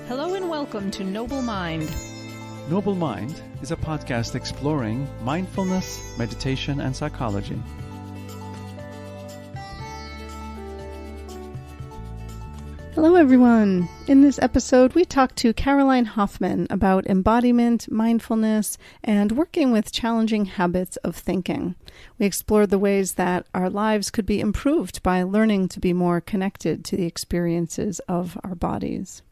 Hello and welcome to Noble Mind. Noble Mind is a podcast exploring mindfulness, meditation, and psychology. Hello, everyone. In this episode, we talk to Caroline Hoffman about embodiment, mindfulness, and working with challenging habits of thinking. We explored the ways that our lives could be improved by learning to be more connected to the experiences of our bodies.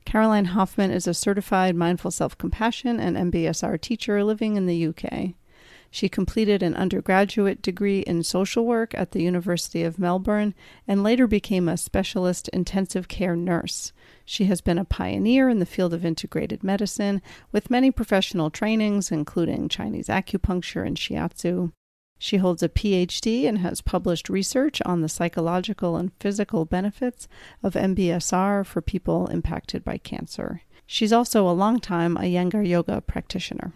Caroline Hoffman is a certified mindful self-compassion and MBSR teacher living in the UK. She completed an undergraduate degree in social work at the University of Melbourne and later became a specialist intensive care nurse. She has been a pioneer in the field of integrated medicine with many professional trainings, including Chinese acupuncture and shiatsu. She holds a PhD and has published research on the psychological and physical benefits of MBSR for people impacted by cancer. She's also a longtime Iyengar yoga practitioner.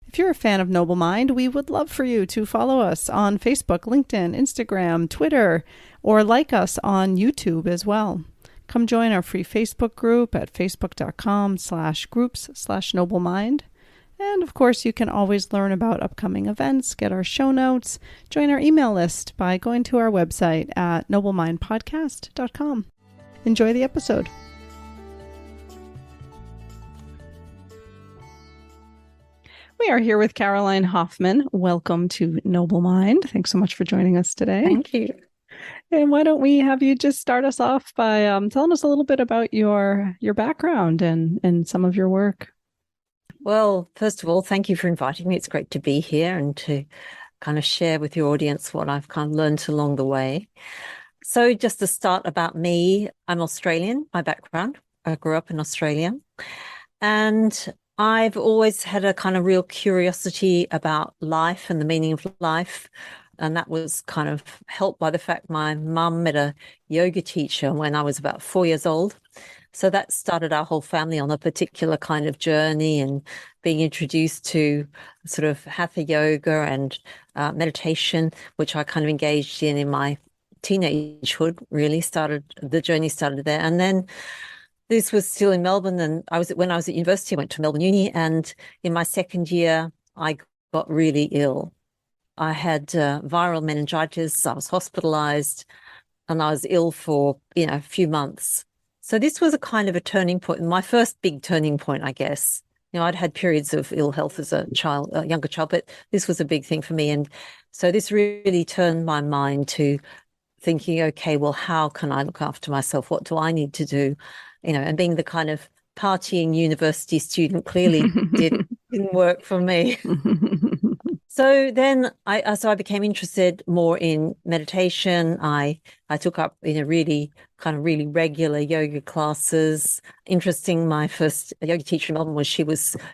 If you're a fan of Noble Mind, we would love for you to follow us on Facebook, LinkedIn, Instagram, Twitter, or like us on YouTube as well. Come join our free Facebook group at facebook.com/groups/NobleMind. And of course, you can always learn about upcoming events, get our show notes, join our email list by going to our website at noblemindpodcast.com. Enjoy the episode. We are here with Caroline Hoffman. Welcome to Noble Mind. Thanks so much for joining us today. Thank you. And why don't we have you just start us off by telling us a little bit about your background and some of your work. Well, first of all, thank you for inviting me. It's great to be here and to kind of share with your audience what I've kind of learned along the way. So just to start about me, I'm Australian, my background. I grew up in Australia. And I've always had a kind of real curiosity about life and the meaning of life. And that was kind of helped by the fact my mum met a yoga teacher when I was about 4 years old. So that started our whole family on a particular kind of journey and being introduced to sort of hatha yoga and meditation, which I kind of engaged in my teenagehood, really the journey started there. And then this was still in Melbourne, and when I was at university, I went to Melbourne Uni, and in my second year, I got really ill. I had viral meningitis, I was hospitalized, and I was ill for, a few months. So this was a kind of a turning point, my first big turning point, I guess. I'd had periods of ill health as a younger child, but this was a big thing for me. And so this really turned my mind to thinking, okay, well, how can I look after myself? What do I need to do? And being the kind of partying university student clearly didn't work for me. So then I became interested more in meditation. I took up really regular yoga classes. Interesting, my first yoga teacher in Melbourne was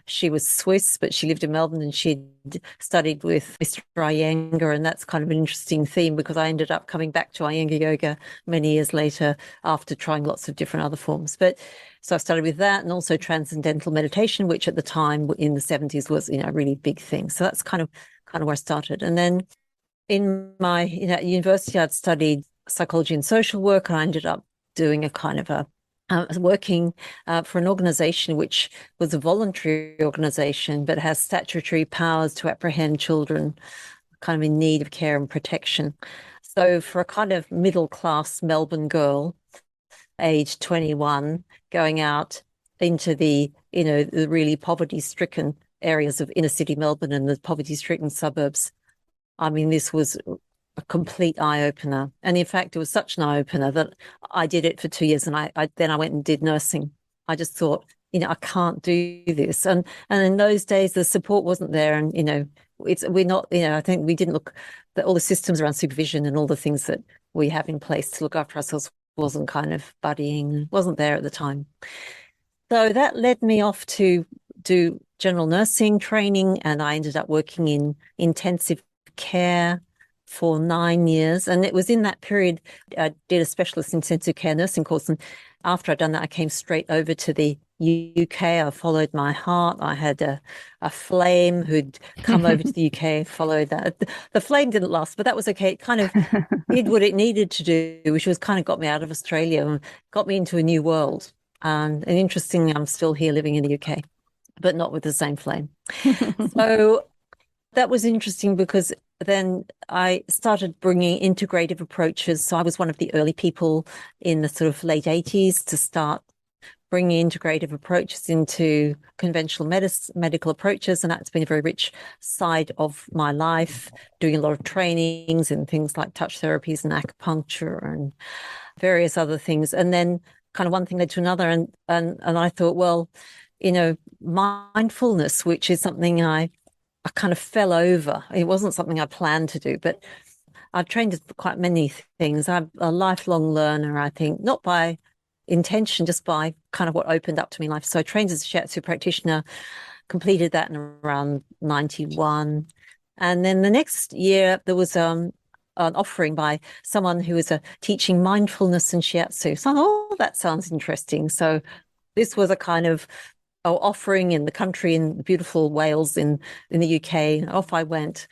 she was Swiss, but she lived in Melbourne and she'd studied with Mr. Iyengar, and that's kind of an interesting theme because I ended up coming back to Iyengar yoga many years later after trying lots of different other forms. So I started with that, and also transcendental meditation, which at the time in the 70s was a really big thing. So that's kind of where I started. And then in my at university, I'd studied psychology and social work, and I ended up doing a kind of working for an organization which was a voluntary organization but has statutory powers to apprehend children kind of in need of care and protection. So for a kind of middle-class Melbourne girl, age 21, going out into the really poverty-stricken areas of inner city Melbourne and the poverty-stricken suburbs, this was a complete eye-opener. And in fact, it was such an eye-opener that I did it for 2 years, and then I went and did nursing. I just thought, I can't do this. And in those days, the support wasn't there. And, we're not, I think we didn't look at all the systems around supervision and all the things that we have in place to look after ourselves wasn't kind of buddying, wasn't there at the time. So that led me off to do general nursing training, and I ended up working in intensive care for 9 years. And it was in that period I did a specialist intensive care nursing course. And after I'd done that, I came straight over to the UK. I followed my heart. I had a flame who'd come over to the UK, followed that. The flame didn't last, but that was okay. It kind of did what it needed to do, which was kind of got me out of Australia and got me into a new world. And interestingly, I'm still here living in the UK, but not with the same flame. So that was interesting because then I started bringing integrative approaches. So I was one of the early people in the sort of late 80s to start bringing integrative approaches into conventional medical approaches. And that's been a very rich side of my life, doing a lot of trainings in things like touch therapies and acupuncture and various other things. And then kind of one thing led to another. And I thought, well, mindfulness, which is something I kind of fell over. It wasn't something I planned to do, but I've trained for quite many things. I'm a lifelong learner, I think, not by intention, just by kind of what opened up to me in life. So I trained as a shiatsu practitioner, completed that in around 91. And then the next year, there was an offering by someone who was teaching mindfulness and shiatsu. So I thought, oh, that sounds interesting. So this was a kind of offering in the country, in beautiful Wales in the UK. Off I went.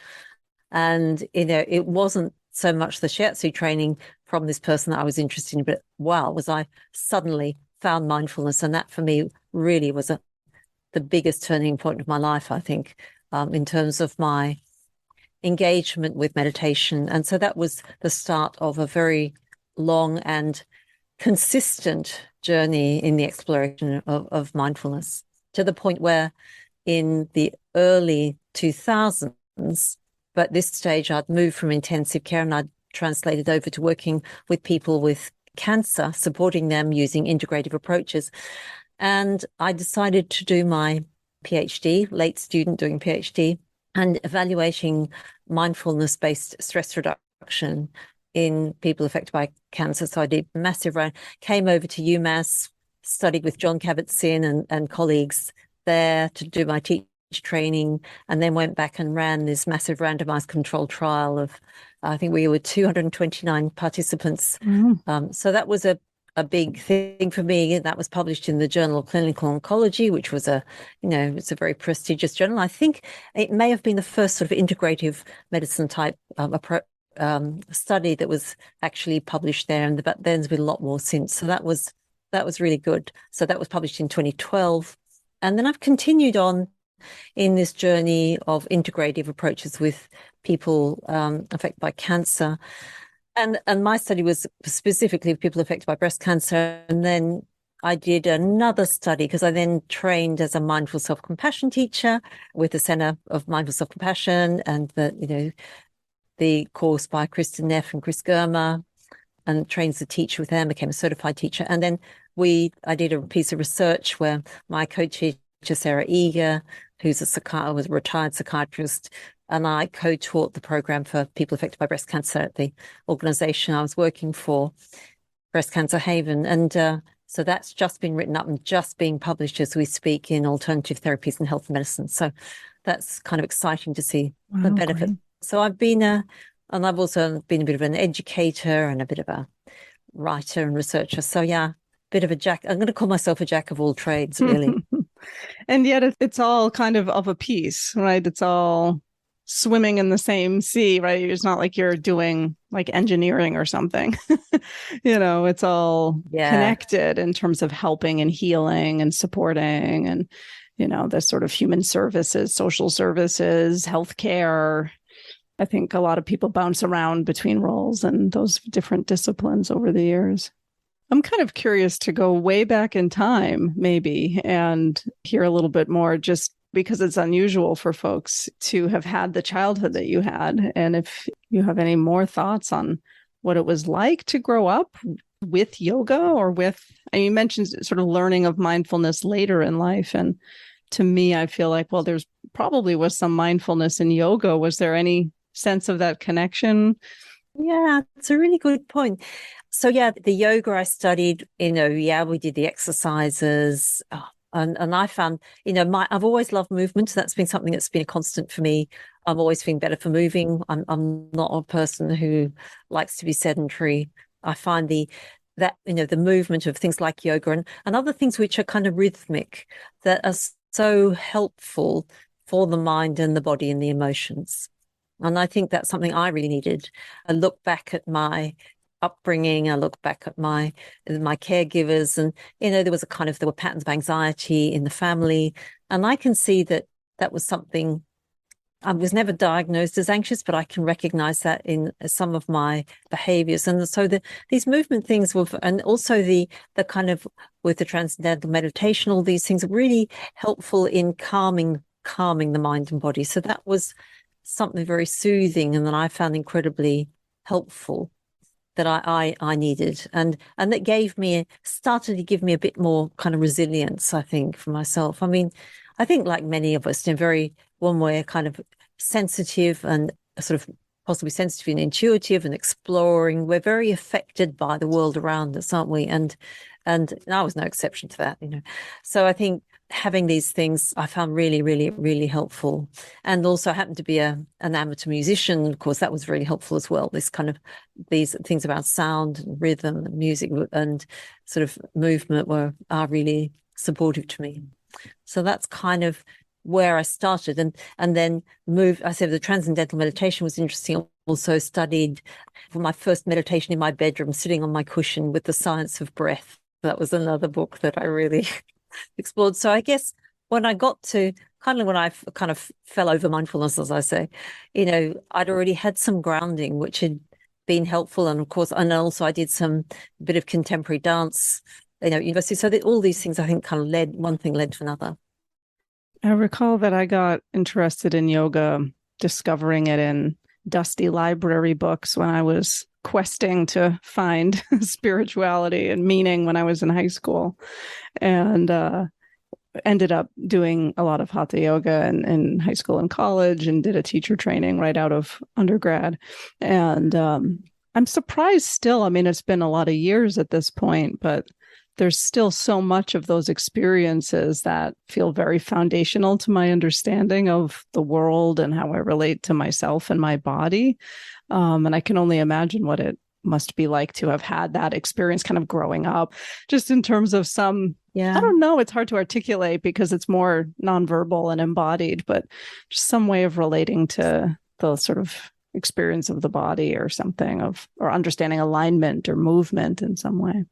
And, it wasn't so much the shiatsu training from this person that I was interested in, but wow, was I suddenly found mindfulness. And that for me really was the biggest turning point of my life, I think, in terms of my engagement with meditation. And so that was the start of a very long and consistent journey in the exploration of mindfulness, to the point where in the early 2000s, but at this stage I'd moved from intensive care and I'd translated over to working with people with cancer, supporting them using integrative approaches. And I decided to do my PhD, late student doing PhD, and evaluating mindfulness-based stress reduction in people affected by cancer. So I did massive round, came over to UMass, studied with John Kabat-Zinn and colleagues there to do my teacher training, and then went back and ran this massive randomized control trial of, I think we were 229 participants. So that was a big thing for me. That was published in the Journal of Clinical Oncology, which was it's a very prestigious journal. I think it may have been the first sort of integrative medicine type study that was actually published there, but there's been a lot more since. So that was really good. So that was published in 2012, and then I've continued on in this journey of integrative approaches with people affected by cancer. And my study was specifically with people affected by breast cancer. And then I did another study because I then trained as a mindful self-compassion teacher with the Center of Mindful Self-Compassion and the course by Kristen Neff and Chris Germer, and trained as a teacher with them, became a certified teacher. And then I did a piece of research where my co-teacher, Sarah Eager, who's was a retired psychiatrist, and I co-taught the program for people affected by breast cancer at the organization I was working for, Breast Cancer Haven. And so that's just been written up and just being published as we speak in Alternative Therapies and Health Medicine. So that's kind of exciting to see the benefit. Great. So I've been and I've also been a bit of an educator and a bit of a writer and researcher. So yeah, bit of a jack. I'm going to call myself a jack of all trades, really. And yet it's all kind of a piece, right? It's all swimming in the same sea, right? It's not like you're doing like engineering or something. It's all connected in terms of helping and healing and supporting and, the sort of human services, social services, healthcare. I think a lot of people bounce around between roles and those different disciplines over the years. I'm kind of curious to go way back in time, maybe, and hear a little bit more, just because it's unusual for folks to have had the childhood that you had. And if you have any more thoughts on what it was like to grow up with yoga or and you mentioned sort of learning of mindfulness later in life. And to me, I feel like, well, there's probably was some mindfulness in yoga. Was there any sense of that connection? Yeah, it's a really good point. So yeah, the yoga I studied, we did the exercises, and I found, I've always loved movement. So that's been something that's been a constant for me. I'm always feeling better for moving. I'm not a person who likes to be sedentary. I find the movement of things like yoga and other things which are kind of rhythmic that are so helpful for the mind and the body and the emotions. And I think that's something I really needed. I look back at my upbringing. I look back at my caregivers, and there were patterns of anxiety in the family, and I can see that was something. I was never diagnosed as anxious, but I can recognize that in some of my behaviors. And so these movement things and also the kind of with the transcendental meditation, all these things are really helpful in calming the mind and body. So that was something very soothing and that I found incredibly helpful that I needed. And that started to give me a bit more kind of resilience, I think, for myself. I mean, I think like many of us, one way kind of sensitive and sort of possibly sensitive and intuitive and exploring. We're very affected by the world around us, aren't we? And I was no exception to that, So I think having these things I found really, really, really helpful. And also I happened to be an amateur musician. Of course, that was really helpful as well. These things about sound and rhythm and music and sort of movement are really supportive to me. So that's kind of where I started and then moved. I said the transcendental meditation was interesting. I also studied for my first meditation in my bedroom, sitting on my cushion with The Science of Breath. That was another book that I really explored. So I guess when I got to when I kind of fell over mindfulness, as I say, I'd already had some grounding, which had been helpful. And of course, and also I did some bit of contemporary dance, university. So all these things, I think, kind of one thing led to another. I recall that I got interested in yoga, discovering it in dusty library books when I was questing to find spirituality and meaning when I was in high school, and ended up doing a lot of hatha yoga in high school and college, and did a teacher training right out of undergrad. And I'm surprised still. I mean, it's been a lot of years at this point, but there's still so much of those experiences that feel very foundational to my understanding of the world and how I relate to myself and my body. And I can only imagine what it must be like to have had that experience kind of growing up, just in terms of some, I don't know, it's hard to articulate because it's more nonverbal and embodied, but just some way of relating to the sort of experience of the body or something or understanding alignment or movement in some way.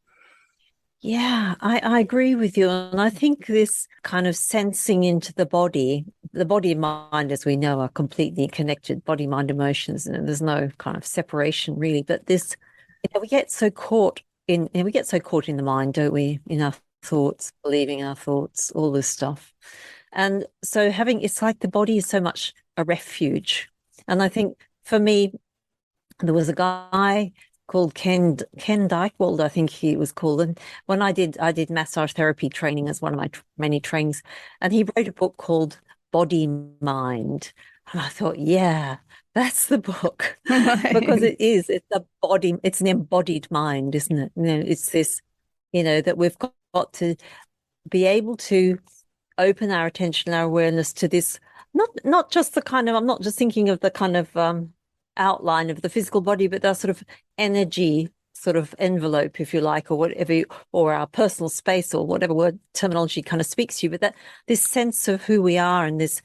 Yeah, I agree with you. And I think this kind of sensing into the body and mind, as we know, are completely connected, body, mind, emotions, and there's no kind of separation really. But this, we get so caught in the mind, don't we? In our thoughts, believing our thoughts, all this stuff. And so it's like the body is so much a refuge. And I think for me, there was a guy called Ken Dykewald, I think he was called. And when I did massage therapy training as one of my many trainings, and he wrote a book called Body Mind. And I thought, yeah, that's the book. Right. Because it's a body, it's an embodied mind, isn't it? It's this, that we've got to be able to open our attention, our awareness to this, not just the kind of, I'm not just thinking of the kind of outline of the physical body, but that sort of energy sort of envelope, if you like, or whatever, or our personal space, or whatever word terminology kind of speaks to you, but that this sense of who we are and this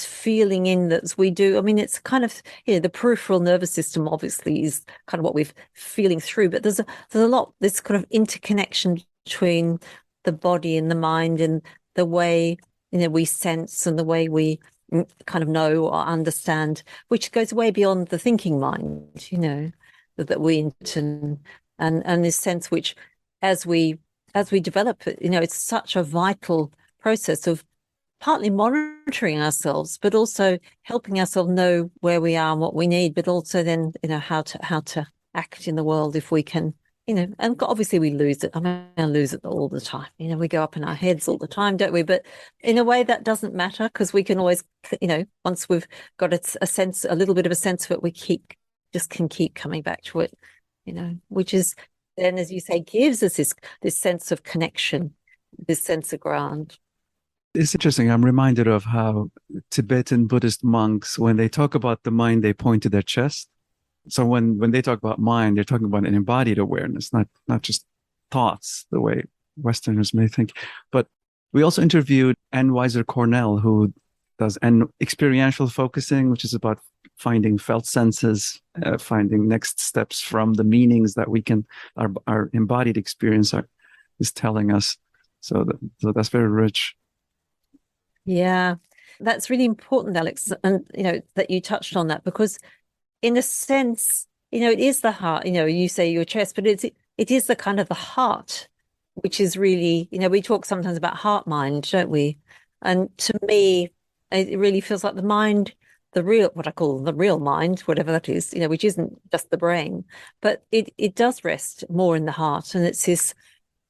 feeling in that we do. I mean, it's kind of, the peripheral nervous system obviously is kind of what we're feeling through, but there's a lot, this kind of interconnection between the body and the mind and the way, we sense and the way we kind of know or understand, which goes way beyond the thinking mind, that we and this sense which as we develop it, it's such a vital process of partly monitoring ourselves, but also helping ourselves know where we are and what we need, but also then, how to act in the world if we can, and obviously we lose it. I mean, I lose it all the time. We go up in our heads all the time, don't we? But in a way that doesn't matter because we can always, once we've got a little bit of a sense of it, we can keep coming back to it, which is then, as you say, gives us this sense of connection, this sense of ground. It's interesting. I'm reminded of how Tibetan Buddhist monks, when they talk about the mind, they point to their chest. So when they talk about mind, they're talking about an embodied awareness, not just thoughts, the way Westerners may think. But we also interviewed Ann Weiser Cornell, who does, and experiential focusing, which is about finding felt senses, finding next steps from the meanings that our embodied experience is telling us. So that's very rich. Yeah, that's really important, Alex. And, that you touched on that, because in a sense, it is the heart, you say your chest, but it is the kind of the heart, which is really, we talk sometimes about heart mind, don't we? And to me, it really feels like the mind, what I call the real mind, whatever that is, which isn't just the brain, but it does rest more in the heart. And it's this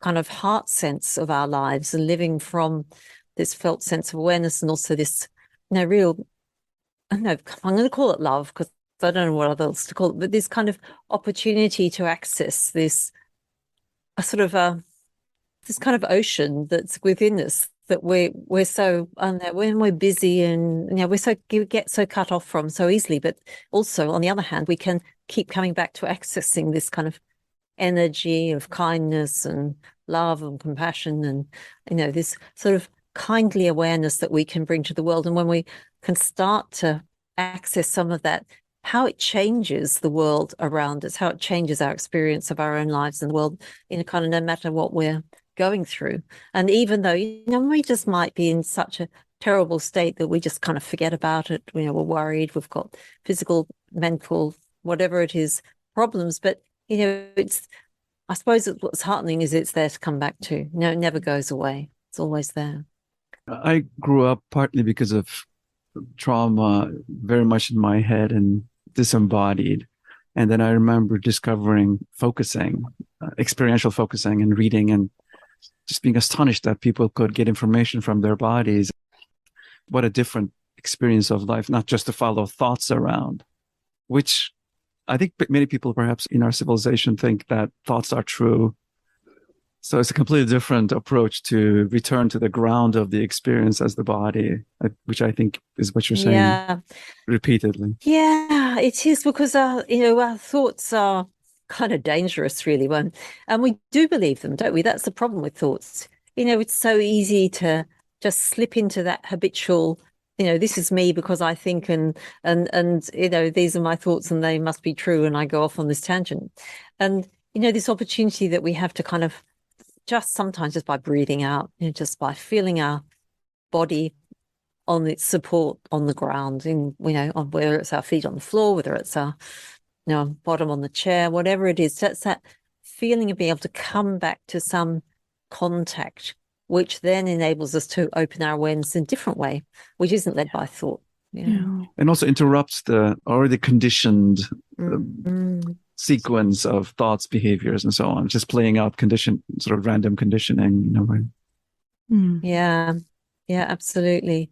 kind of heart sense of our lives and living from this felt sense of awareness, and also this, real, I don't know, I'm going to call it love, because I don't know what else to call it, but this kind of opportunity to access this this kind of ocean that's within us, that we're so, when we're busy and we get so cut off from so easily. But also, on the other hand, we can keep coming back to accessing this kind of energy of kindness and love and compassion, and this sort of kindly awareness that we can bring to the world. And when we can start to access some of that, how it changes the world around us, how it changes our experience of our own lives and the world, kind of no matter what we're going through. And even though, we just might be in such a terrible state that we just kind of forget about it, we're worried, we've got physical, mental, whatever it is, problems, but I suppose what's heartening is it's there to come back to. It never goes away. It's always there. I grew up partly because of trauma very much in my head and disembodied. And then I remember discovering focusing, experiential focusing, and reading, and just being astonished that people could get information from their bodies. What a different experience of life, not just to follow thoughts around, which I think many people perhaps in our civilization think that thoughts are true. So it's a completely different approach to return to the ground of the experience as the body, which I think is what you're saying repeatedly. Yeah, it is, because our thoughts are kind of dangerous, really, and we do believe them, don't we? That's the problem with thoughts. It's so easy to just slip into that habitual, this is me because I think, and these are my thoughts and they must be true, and I go off on this tangent. And this opportunity that we have to kind of just sometimes, just by breathing out, just by feeling our body on its support on the ground, on whether it's our feet on the floor, whether it's our bottom on the chair, whatever it is, that's that feeling of being able to come back to some contact, which then enables us to open our awareness in a different way, which isn't led by thought. And also interrupts the already conditioned sequence of thoughts, behaviors, and so on, just playing out sort of random conditioning, Yeah, absolutely.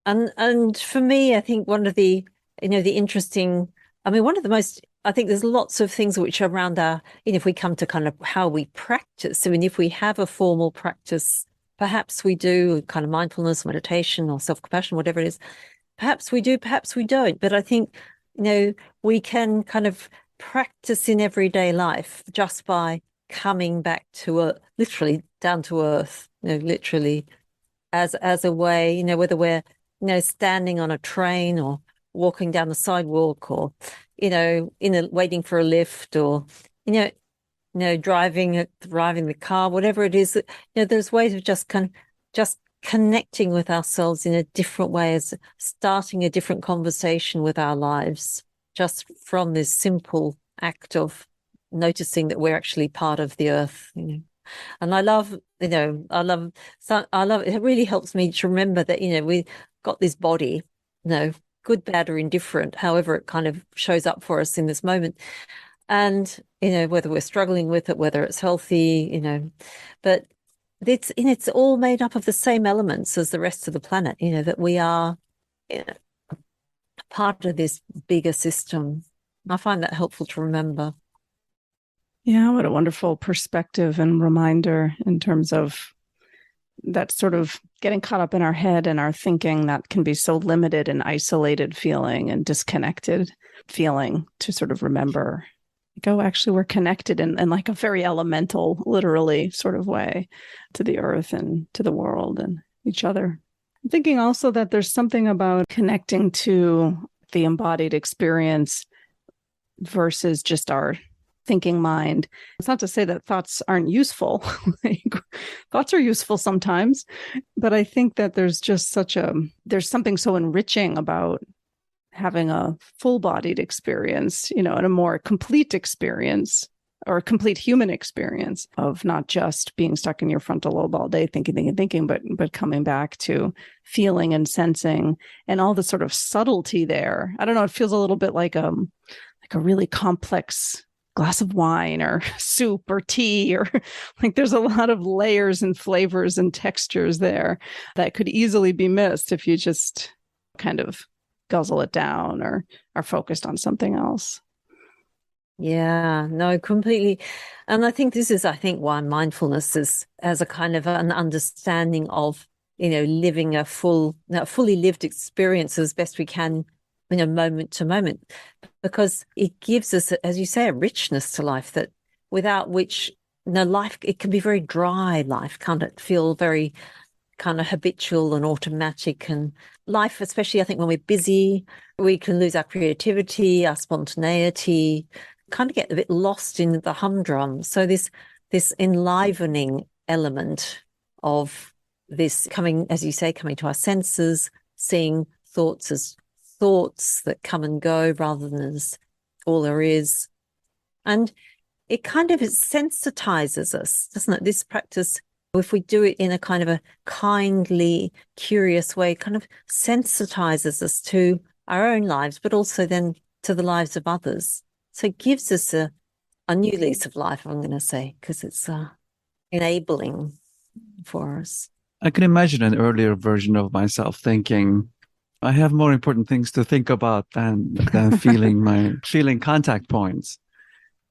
And for me, I think one of the, the interesting, one of the most, I think there's lots of things which are around our, if we come to kind of how we practice. If we have a formal practice, perhaps we do kind of mindfulness, meditation, or self-compassion, whatever it is. Perhaps we do, perhaps we don't. But I think, we can kind of practice in everyday life just by coming back to literally down to earth, literally as a way, whether we're, standing on a train or walking down the sidewalk, or, waiting for a lift, or, driving the car, whatever it is, there's ways of just connecting with ourselves in a different way, as starting a different conversation with our lives, just from this simple act of noticing that we're actually part of the earth, And I love, it really helps me to remember that, we got this body, good, bad, or indifferent, however it kind of shows up for us in this moment. And, whether we're struggling with it, whether it's healthy, but it's all made up of the same elements as the rest of the planet, that we are part of this bigger system. I find that helpful to remember. Yeah, what a wonderful perspective and reminder in terms of that sort of getting caught up in our head and our thinking that can be so limited and isolated feeling and disconnected feeling, to sort of remember, actually we're connected in like a very elemental, literally sort of way to the earth and to the world and each other. I'm thinking also that there's something about connecting to the embodied experience versus just our thinking mind. It's not to say that thoughts aren't useful. Thoughts are useful sometimes, but I think that there's something so enriching about having a full-bodied experience, and a more complete experience, or a complete human experience of not just being stuck in your frontal lobe all day thinking, but coming back to feeling and sensing and all the sort of subtlety there. I don't know, it feels a little bit like a really complex glass of wine or soup or tea, or like there's a lot of layers and flavors and textures there that could easily be missed if you just kind of guzzle it down or are focused on something else. Yeah, no, completely. And I think this is, why mindfulness is as a kind of an understanding of, living a fully lived experience as best we can, moment to moment, because it gives us, as you say, a richness to life that without which, life, it can be very dry. Life can't it feel very kind of habitual and automatic, and life, especially I think when we're busy, we can lose our creativity, our spontaneity, kind of get a bit lost in the humdrum. So this enlivening element of this coming, as you say, coming to our senses, seeing thoughts as thoughts that come and go rather than as all there is. And it sensitizes us, doesn't it? This practice, if we do it in a kind of a kindly, curious way, kind of sensitizes us to our own lives, but also then to the lives of others. So it gives us a new lease of life, I'm going to say, because it's enabling for us. I can imagine an earlier version of myself thinking, I have more important things to think about than feeling contact points.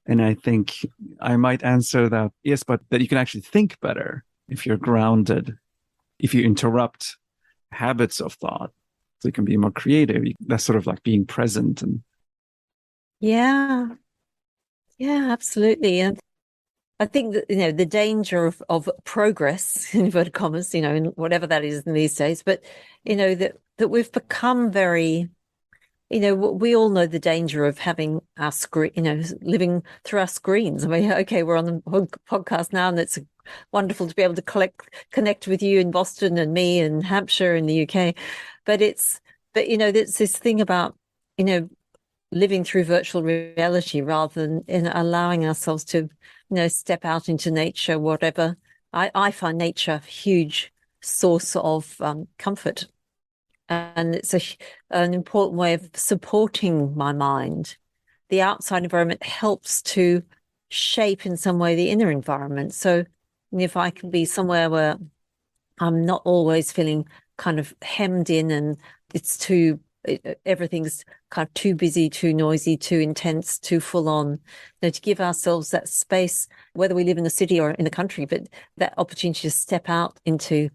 And I think I might answer that, yes, but that you can actually think better if you're grounded, if you interrupt habits of thought, so you can be more creative. That's sort of like being present. And yeah, absolutely. And I think that, the danger of progress, in inverted commas, in whatever that is in these days, but, that we've become very, we all know the danger of having our screen, living through our screens. I mean, okay, we're on the podcast now, and it's wonderful to be able to connect with you in Boston and me in Hampshire in the UK. But it's this thing about, living through virtual reality rather than allowing ourselves to, step out into nature, whatever. I find nature a huge source of comfort. And it's an important way of supporting my mind. The outside environment helps to shape in some way the inner environment. So if I can be somewhere where I'm not always feeling kind of hemmed in and everything's kind of too busy, too noisy, too intense, too full on, to give ourselves that space, whether we live in the city or in the country, but that opportunity to step out into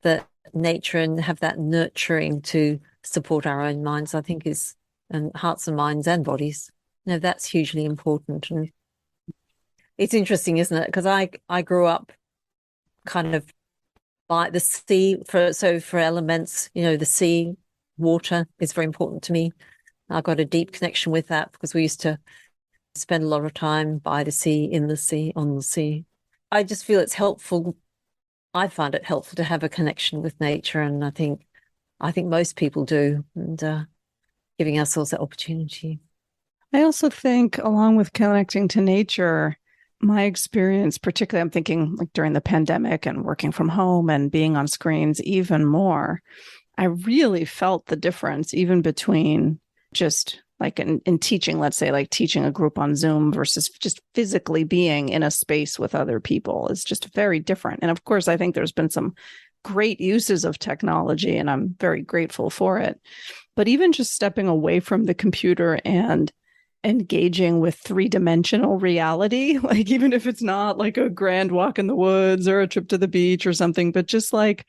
the nature and have that nurturing to support our own minds, I think and hearts and minds and bodies. That's hugely important. And it's interesting, isn't it? Because I grew up kind of by the sea, for elements, the sea, water is very important to me. I've got a deep connection with that because we used to spend a lot of time by the sea, in the sea, on the sea. I just feel it's helpful. I find it helpful to have a connection with nature, and I think most people do, and giving ourselves that opportunity. I also think, along with connecting to nature, my experience, particularly I'm thinking like during the pandemic and working from home and being on screens even more, I really felt the difference even between just like in teaching, let's say like teaching a group on Zoom versus just physically being in a space with other people is just very different. And of course, I think there's been some great uses of technology and I'm very grateful for it. But even just stepping away from the computer and engaging with three-dimensional reality, like even if it's not like a grand walk in the woods or a trip to the beach or something, but just like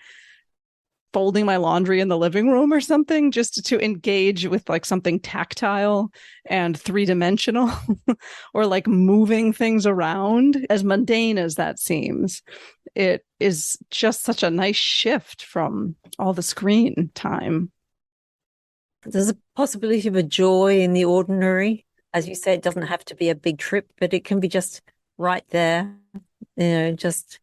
folding my laundry in the living room or something, just to engage with like something tactile and three-dimensional or like moving things around, as mundane as that seems, it is just such a nice shift from all the screen time. There's a possibility of a joy in the ordinary. As you say, it doesn't have to be a big trip, but it can be just right there, just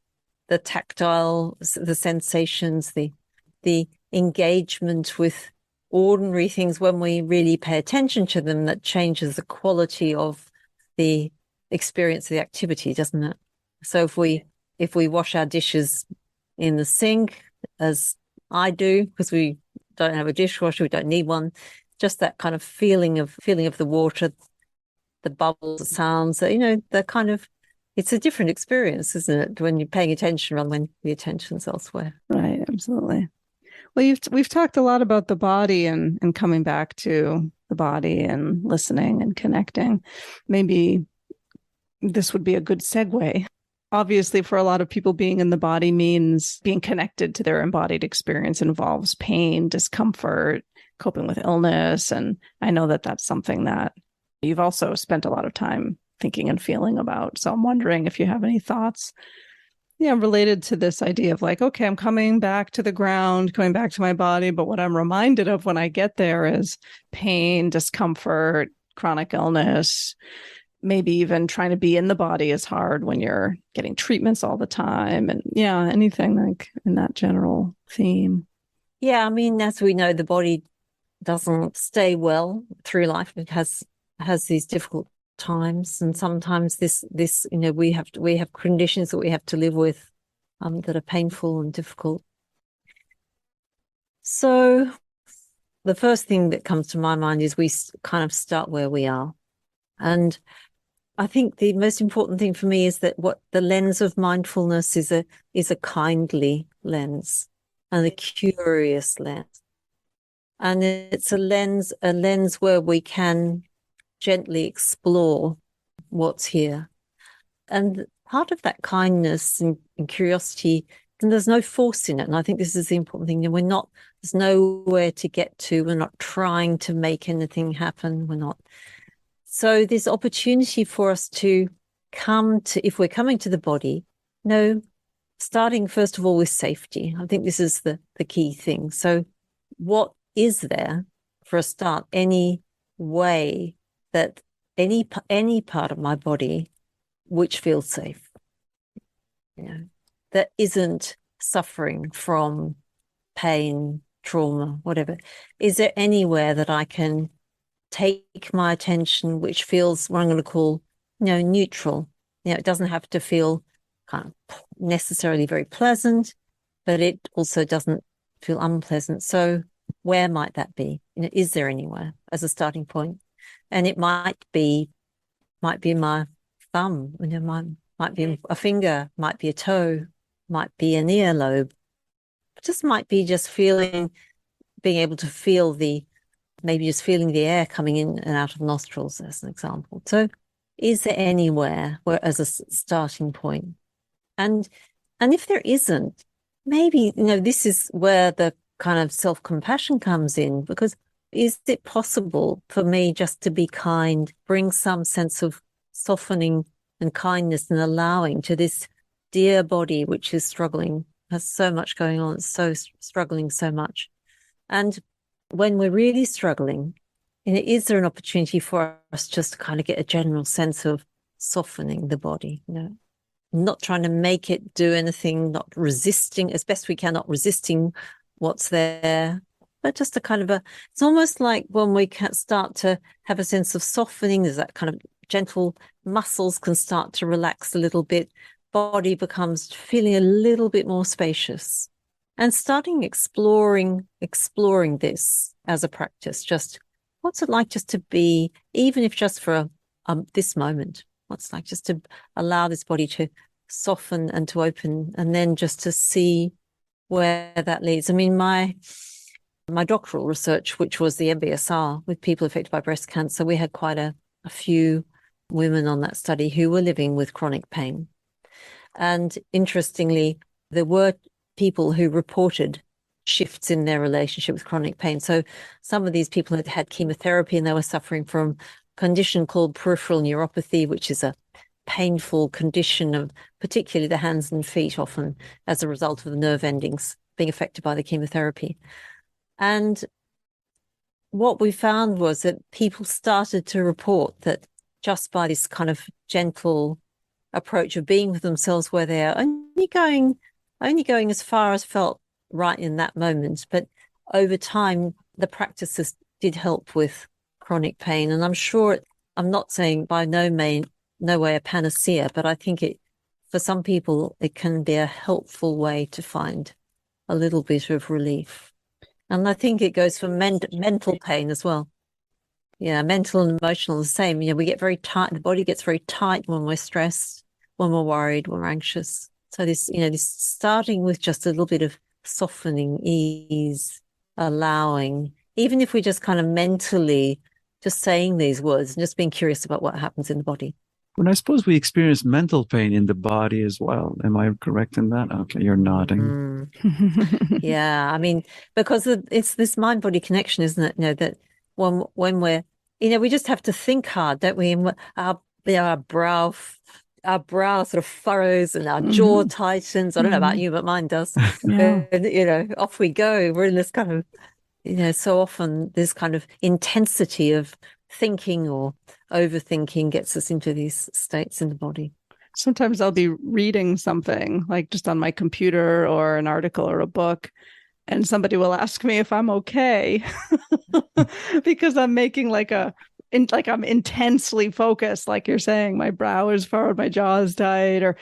the tactile, the sensations, the engagement with ordinary things when we really pay attention to them, that changes the quality of the experience of the activity, doesn't it? So if we wash our dishes in the sink, as I do, because we don't have a dishwasher, we don't need one, just that kind of feeling of the water, the bubbles, the sounds, the kind of, it's a different experience, isn't it, when you're paying attention rather than when the attention's elsewhere. Right, absolutely. Well, we've talked a lot about the body and coming back to the body and listening and connecting. Maybe this would be a good segue. Obviously, for a lot of people, being in the body means being connected to their embodied experience, involves pain, discomfort, coping with illness. And I know that that's something that you've also spent a lot of time thinking and feeling about. So I'm wondering if you have any thoughts, related to this idea of like, okay, I'm coming back to the ground, coming back to my body. But what I'm reminded of when I get there is pain, discomfort, chronic illness. Maybe even trying to be in the body is hard when you're getting treatments all the time. And anything like in that general theme. Yeah, I mean, as we know, the body doesn't stay well through life. It has these difficult times, and sometimes this we have conditions that we have to live with that are painful and difficult. So the first thing that comes to my mind is we kind of start where we are. And I think the most important thing for me is that what the lens of mindfulness is a kindly lens and a curious lens. And it's a lens where we can gently explore what's here. And part of that kindness and curiosity, and there's no force in it. And I think this is the important thing. There's nowhere to get to. We're not trying to make anything happen. We're not. So there's opportunity for us to come to, if we're coming to the body, starting first of all with safety. I think this is the key thing. So what is there for a start? Any way that any part of my body which feels safe, that isn't suffering from pain, trauma, whatever. Is there anywhere that I can take my attention which feels what I'm going to call, neutral? It doesn't have to feel kind of necessarily very pleasant, but it also doesn't feel unpleasant. So where might that be? Is there anywhere as a starting point? And it might be my thumb, might be a finger, might be a toe, might be an earlobe. It just might be being able to feel maybe just feeling the air coming in and out of nostrils, as an example. So is there anywhere where as a starting point? And if there isn't, maybe, this is where the kind of self-compassion comes in, because is it possible for me just to be kind, bring some sense of softening and kindness and allowing to this dear body, which is struggling, has so much going on, it's struggling so much. And when we're really struggling, is there an opportunity for us just to kind of get a general sense of softening the body, not trying to make it do anything, not resisting as best we can, not resisting what's there, but just a kind of it's almost like when we can start to have a sense of softening, there's that kind of gentle muscles can start to relax a little bit, body becomes feeling a little bit more spacious, and starting exploring this as a practice. Just what's it like just to be, even if just for this moment, what's it like just to allow this body to soften and to open, and then just to see where that leads. I mean, my doctoral research, which was the MBSR with people affected by breast cancer, we had quite a few women on that study who were living with chronic pain. And interestingly, there were people who reported shifts in their relationship with chronic pain. So some of these people had chemotherapy and they were suffering from a condition called peripheral neuropathy, which is a painful condition of particularly the hands and feet, often as a result of the nerve endings being affected by the chemotherapy. And what we found was that people started to report that just by this kind of gentle approach of being with themselves, where they're only going as far as felt right in that moment, but over time the practices did help with chronic pain. And I'm sure, I'm not saying by no way a panacea, but I think for some people it can be a helpful way to find a little bit of relief. And I think it goes for mental pain as well. Yeah, mental and emotional the same. We get very tight. The body gets very tight when we're stressed, when we're worried, when we're anxious. So this starting with just a little bit of softening, ease, allowing, even if we just kind of mentally just saying these words and just being curious about what happens in the body. And I suppose we experience mental pain in the body as well. Am I correct in that? Okay, you're nodding. Yeah, I mean, because it's this mind-body connection, isn't it? That when we're, we just have to think hard, don't we? And our brow sort of furrows and our jaw tightens. I don't know about you, but mine does. Yeah. And, off we go. We're in this kind of, so often this kind of intensity of thinking or overthinking gets us into these states in the body. Sometimes I'll be reading something like just on my computer or an article or a book, and somebody will ask me if I'm okay because I'm making I'm intensely focused, like you're saying, my brow is furrowed, my jaw is tight, or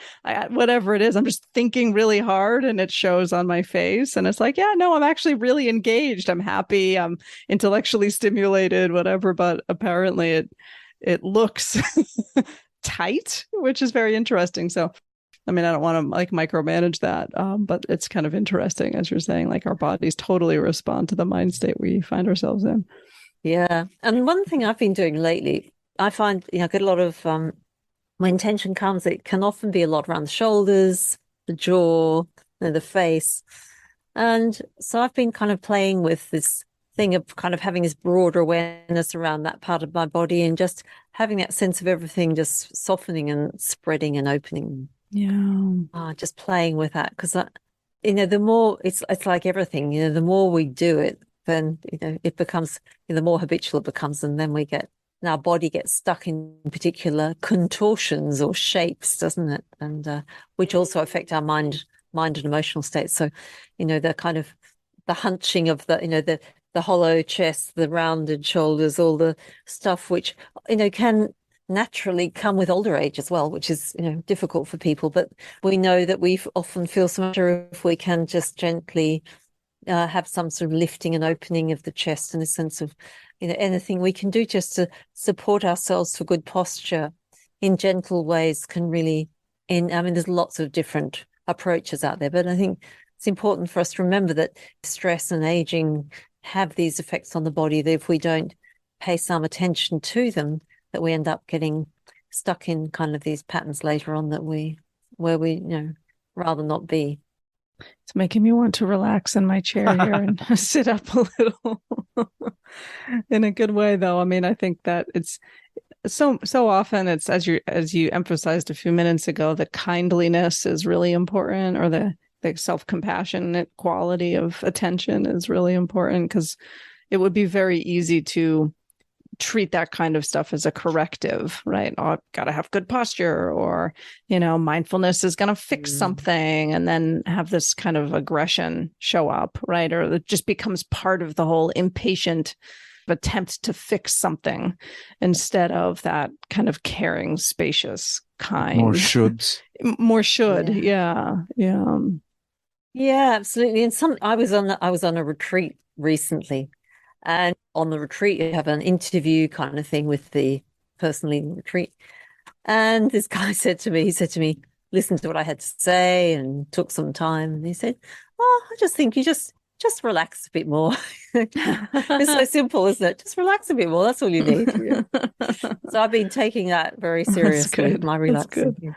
whatever it is. I'm just thinking really hard and it shows on my face. And it's like, yeah, no, I'm actually really engaged. I'm happy. I'm intellectually stimulated, whatever. But apparently it looks tight, which is very interesting. So, I mean, I don't want to micromanage that, but it's kind of interesting, as you're saying, our bodies totally respond to the mind state we find ourselves in. Yeah. And one thing I've been doing lately, I find, I get a lot of, when tension comes, it can often be a lot around the shoulders, the jaw, the face. And so I've been kind of playing with this thing of kind of having this broader awareness around that part of my body and just having that sense of everything just softening and spreading and opening. Yeah. Just playing with that. Because, the more, it's like everything, the more we do it, then it becomes, the more habitual it becomes, and then our body gets stuck in particular contortions or shapes, doesn't it? And which also affect our mind and emotional states. So, the kind of the hunching of the hollow chest, the rounded shoulders, all the stuff which can naturally come with older age as well, which is difficult for people. But we know that we often feel so much better if we can just gently have some sort of lifting and opening of the chest, and a sense of anything we can do just to support ourselves for good posture in gentle ways can really there's lots of different approaches out there, but I think it's important for us to remember that stress and aging have these effects on the body, that if we don't pay some attention to them, that we end up getting stuck in kind of these patterns later on where we rather not be. It's making me want to relax in my chair here and sit up a little in a good way, though. I mean, I think that it's so often it's as you emphasized a few minutes ago, the kindliness is really important, or the self-compassionate quality of attention is really important, because it would be very easy to treat that kind of stuff as a corrective, right? Oh, I've got to have good posture, or, mindfulness is going to fix something, and then have this kind of aggression show up, right? Or it just becomes part of the whole impatient attempt to fix something, instead of that kind of caring, spacious, kind. More shoulds. More should. Yeah. Yeah, absolutely. And I was on a retreat recently. And on the retreat, you have an interview kind of thing with the person leading the retreat. And this guy said to me, listen to what I had to say, and took some time. And he said, oh, I just think you just relax a bit more. It's so simple, isn't it? Just relax a bit more. That's all you need. Yeah. So I've been taking that very seriously, my relaxing.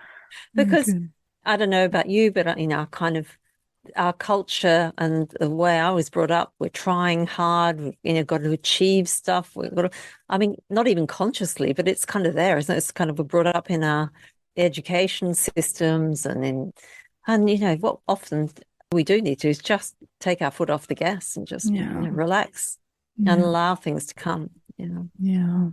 Because I don't know about you, but kind of our culture and the way I was brought up, we're trying hard, got to achieve stuff. We've got to, not even consciously, but it's kind of there, isn't it? It's kind of brought up in our education systems and what often we do need to is just take our foot off the gas and just relax and allow things to come. Yeah.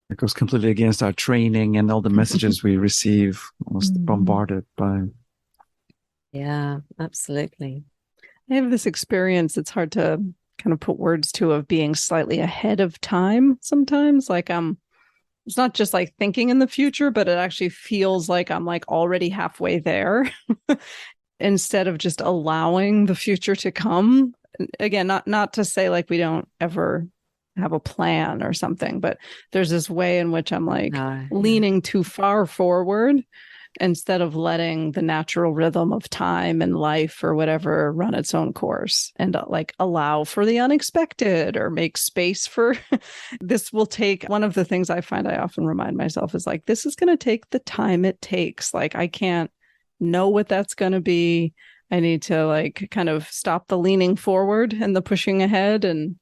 It goes completely against our training and all the messages we receive, almost bombarded by. Yeah, absolutely. I have this experience, it's hard to kind of put words to, of being slightly ahead of time sometimes. Like it's not just like thinking in the future, but it actually feels like I'm like already halfway there instead of just allowing the future to come. Again, not to say like we don't ever have a plan or something, but there's this way in which I'm like leaning too far forward instead of letting the natural rhythm of time and life or whatever run its own course and like allow for the unexpected or make space for this will take. One of the things I find I often remind myself is like, this is going to take the time it takes. Like I can't know what that's going to be. I need to like kind of stop the leaning forward and the pushing ahead and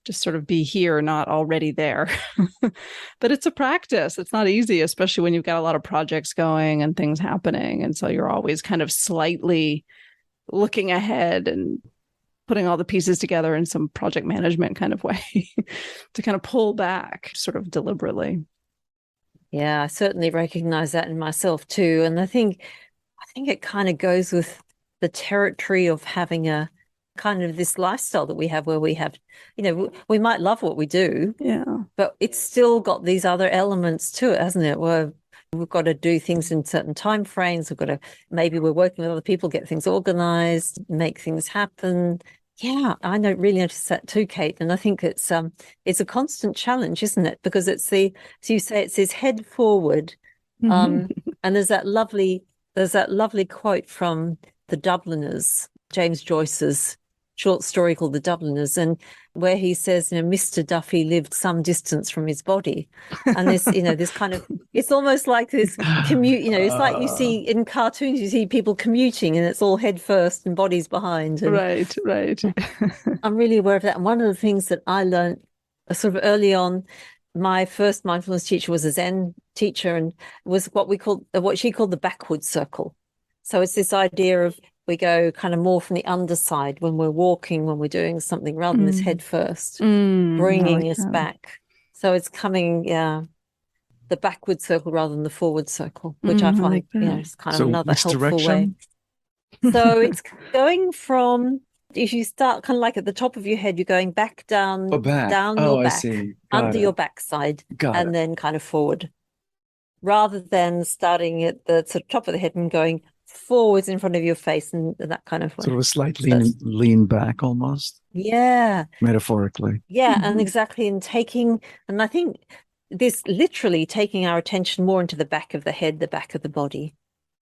just sort of be here, not already there. But it's a practice. It's not easy, especially when you've got a lot of projects going and things happening. And so you're always kind of slightly looking ahead and putting all the pieces together in some project management kind of way to kind of pull back sort of deliberately. Yeah, I certainly recognize that in myself too. And I think it kind of goes with the territory of having a kind of this lifestyle that we have where we have, we might love what we do, but it's still got these other elements to it, hasn't it? Where we've got to do things in certain time frames. Maybe we're working with other people, get things organized, make things happen. Yeah, I know, really notice that too, Kate. And I think it's a constant challenge, isn't it? Because as you say, it's this head forward. And there's that lovely quote from the Dubliners, James Joyce's short story called The Dubliners, and where he says, Mr. Duffy lived some distance from his body. And this, this kind of, it's almost like this commute, it's like you see in cartoons, you see people commuting and it's all head first and bodies behind. And right. I'm really aware of that. And one of the things that I learned sort of early on, my first mindfulness teacher was a Zen teacher and was what she called the backward circle. So it's this idea of we go kind of more from the underside when we're walking, when we're doing something, rather than this head first, bringing us back. So it's coming, the backward circle rather than the forward circle, which I find, is kind of another helpful way. So it's going from, if you start kind of like at the top of your head, you're going back down, down your back, under your backside, and then kind of forward, rather than starting at the sort of top of the head and going forwards in front of your face and that kind of way. Sort of a slight lean back almost. Yeah. Metaphorically. Yeah, and exactly. And I think this literally taking our attention more into the back of the head, the back of the body,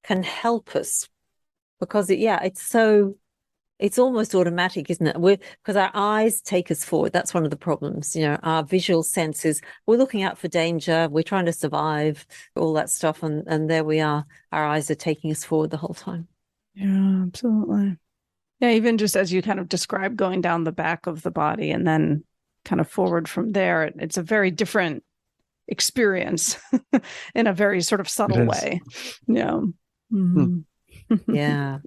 can help us because it's almost automatic, isn't it? Because our eyes take us forward. That's one of the problems. Our visual senses, we're looking out for danger. We're trying to survive, all that stuff. And there we are. Our eyes are taking us forward the whole time. Yeah, absolutely. Yeah, even just as you kind of described going down the back of the body and then kind of forward from there, it's a very different experience in a very sort of subtle way. Yeah. Yeah.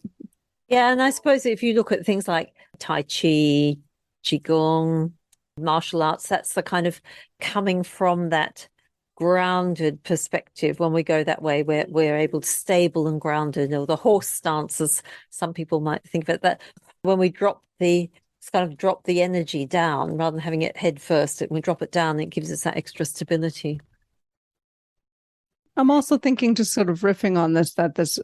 Yeah, and I suppose if you look at things like Tai Chi, Qigong, martial arts, that's the kind of coming from that grounded perspective. When we go that way, we're able to stable and grounded, or the horse stance, as some people might think of it, that when we drop the energy down, rather than having it head first, we drop it down, it gives us that extra stability. I'm also thinking, just sort of riffing on this, that this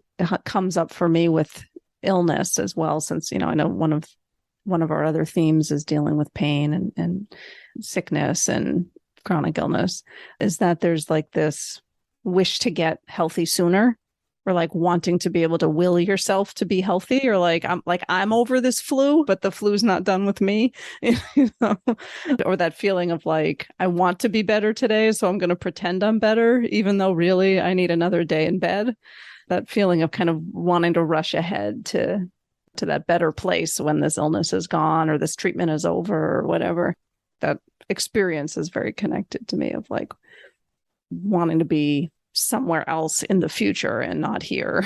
comes up for me with illness as well, since I know one of our other themes is dealing with pain and sickness and chronic illness, is that there's like this wish to get healthy sooner, or like wanting to be able to will yourself to be healthy, or I'm over this flu, but the flu's not done with me, or that feeling of like, I want to be better today, so I'm going to pretend I'm better, even though really I need another day in bed. That feeling of kind of wanting to rush ahead to that better place when this illness is gone or this treatment is over or whatever. That experience is very connected to me, of like wanting to be somewhere else in the future and not here.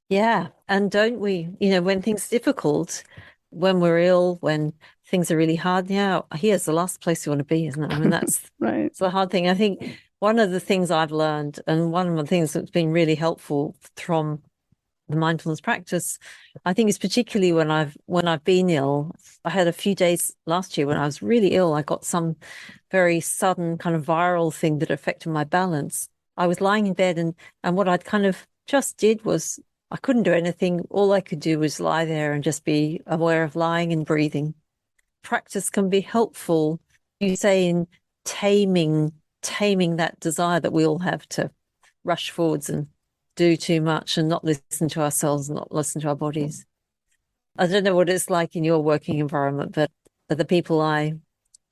Yeah. And don't we, when things are difficult, when we're ill, when things are really hard, here's the last place you want to be, isn't it? I mean, that's right. It's the hard thing. I think one of the things I've learned, and one of the things that's been really helpful from the mindfulness practice, I think is particularly when I've been ill. I had a few days last year when I was really ill. I got some very sudden kind of viral thing that affected my balance. I was lying in bed, and what I'd kind of just did was I couldn't do anything. All I could do was lie there and just be aware of lying and breathing. Practice can be helpful, you say, in taming that desire that we all have to rush forwards and do too much and not listen to ourselves, not listen to our bodies. I don't know what it's like in your working environment, but the people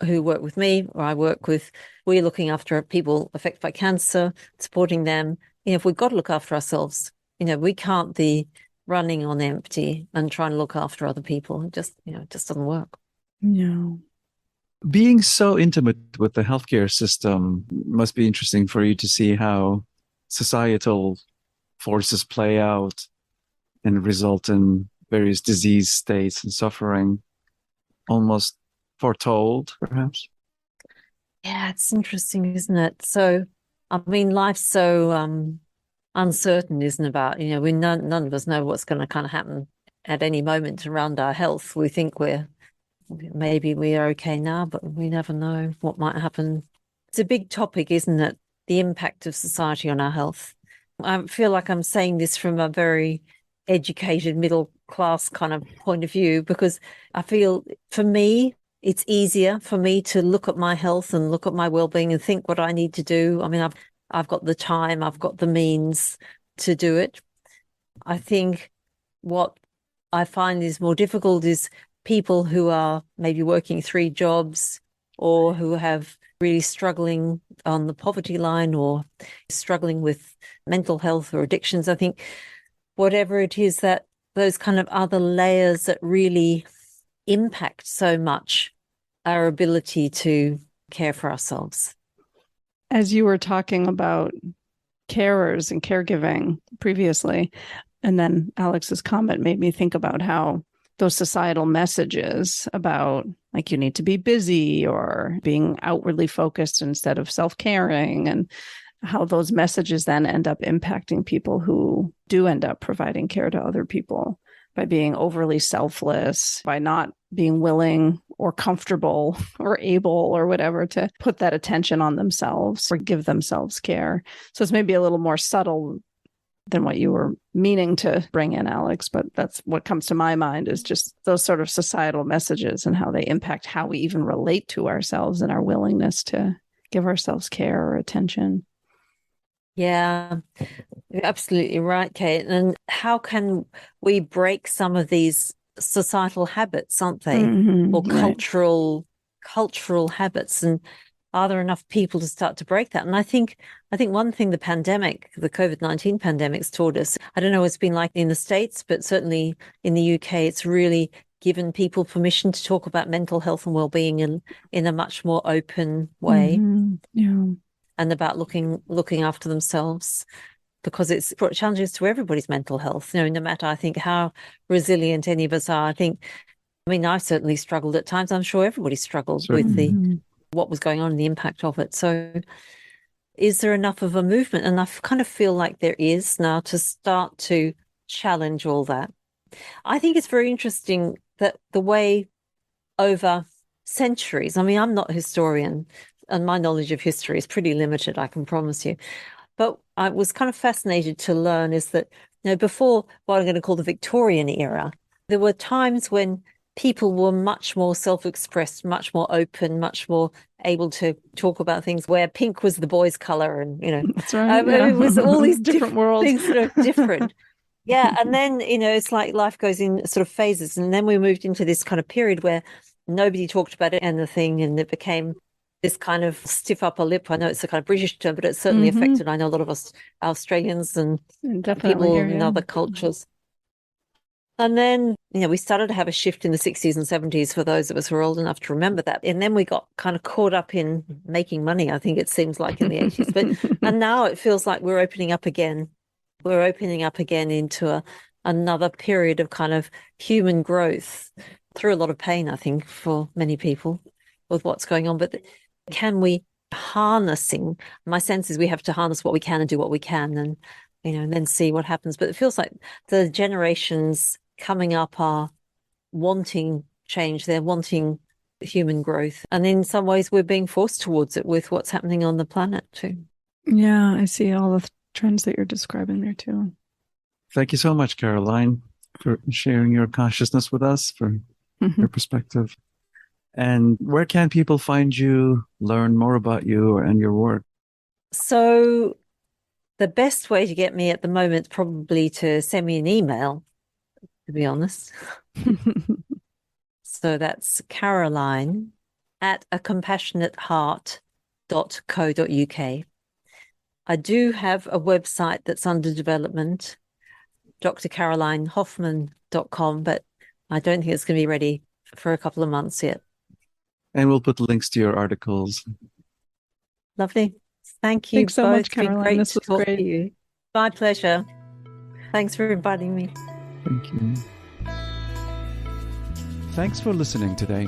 who work with me or I work with, we're looking after people affected by cancer, supporting them. If we've got to look after ourselves, we can't be running on empty and trying to look after other people. It just doesn't work. No. Being so intimate with the healthcare system must be interesting for you to see how societal forces play out and result in various disease states and suffering, almost foretold, perhaps. Yeah, it's interesting, isn't it? So, I mean, life's so uncertain, isn't it? About, none of us know what's going to kind of happen at any moment around our health. We think maybe we are okay now, but we never know what might happen. It's a big topic, isn't it? The impact of society on our health. I feel like I'm saying this from a very educated middle class kind of point of view, because I feel for me, it's easier for me to look at my health and look at my well-being and think what I need to do. I mean, I've got the time, I've got the means to do it. I think what I find is more difficult is people who are maybe working 3 jobs or who have really struggling on the poverty line or struggling with mental health or addictions. I think whatever it is, that those kind of other layers that really impact so much our ability to care for ourselves. As you were talking about carers and caregiving previously, and then Alex's comment made me think about how those societal messages about like you need to be busy or being outwardly focused instead of self-caring, and how those messages then end up impacting people who do end up providing care to other people by being overly selfless, by not being willing or comfortable or able or whatever to put that attention on themselves or give themselves care. So it's maybe a little more subtle than what you were meaning to bring in, Alex, but that's what comes to my mind is just those sort of societal messages and how they impact how we even relate to ourselves and our willingness to give ourselves care or attention. Yeah, you're absolutely right, Kate. And how can we break some of these societal habits, aren't they? Or cultural habits? And are there enough people to start to break that? And I think one thing the COVID-19 pandemic's taught us, I don't know what it's been like in the States, but certainly in the UK, it's really given people permission to talk about mental health and well-being in a much more open way. Mm-hmm. Yeah. And about looking after themselves, because it's brought challenges to everybody's mental health, no matter, I think, how resilient any of us are. I've certainly struggled at times. I'm sure everybody struggled with what was going on and the impact of it. So is there enough of a movement? And I kind of feel like there is now to start to challenge all that. I think it's very interesting that the way over centuries, I'm not a historian, and my knowledge of history is pretty limited, I can promise you. But I was kind of fascinated to learn is that, before what I'm going to call the Victorian era, there were times when people were much more self-expressed, much more open, much more able to talk about things, where pink was the boys' color, and that's right. It was all these different worlds, things that are different. Yeah, and then it's like life goes in sort of phases, and then we moved into this kind of period where nobody talked about it and the thing, and it became this kind of stiff upper lip. I know it's a kind of British term, but it certainly affected, I know, a lot of us Australians and definitely people in other cultures. And then, we started to have a shift in the 60s and 70s for those of us who are old enough to remember that. And then we got kind of caught up in making money, I think it seems like, in the 80s. And now it feels like we're opening up again. We're opening up again into another period of kind of human growth through a lot of pain, I think, for many people with what's going on. But can we harnessing? My sense is we have to harness what we can and do what we can, and and then see what happens. But it feels like the generations coming up are wanting change. They're wanting human growth. And in some ways, we're being forced towards it with what's happening on the planet too. Yeah, I see all the trends that you're describing there too. Thank you so much, Caroline, for sharing your consciousness with us, for your perspective. And where can people find you, learn more about you and your work? So the best way to get me at the moment is probably to send me an email, to be honest. So that's caroline@acompassionateheart.co.uk. I do have a website that's under development, drcarolinehoffman.com, but I don't think it's going to be ready for a couple of months yet. And we'll put links to your articles. Lovely. Thank you. Thanks so much, Caroline. This was great. To you. My pleasure. Thanks for inviting me. Thank you. Thanks for listening today.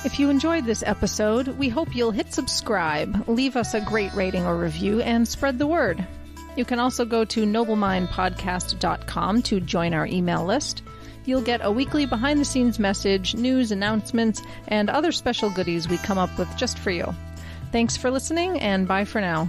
If you enjoyed this episode, we hope you'll hit subscribe, leave us a great rating or review, and spread the word. You can also go to noblemindpodcast.com to join our email list. You'll get a weekly behind-the-scenes message, news, announcements, and other special goodies we come up with just for you. Thanks for listening, and bye for now.